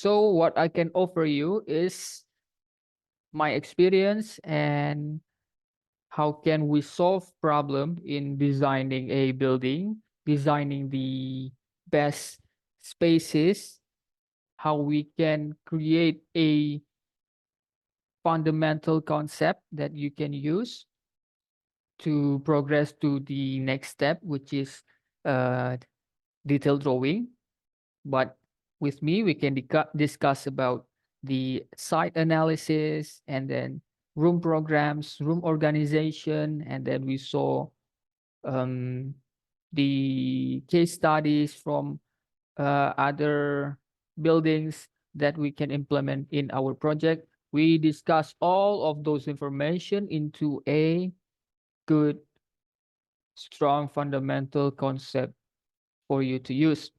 So what I can offer you is my experience and how can we solve problem in designing a building, designing the best spaces, how we can create a fundamental concept that you can use to progress to the next step, which is uh, detailed drawing. But with me, we can discuss about the site analysis and then room programs, room organization, and then we saw um, the case studies from other buildings that we can implement in our project. We discuss all of those information into a good, strong fundamental concept for you to use.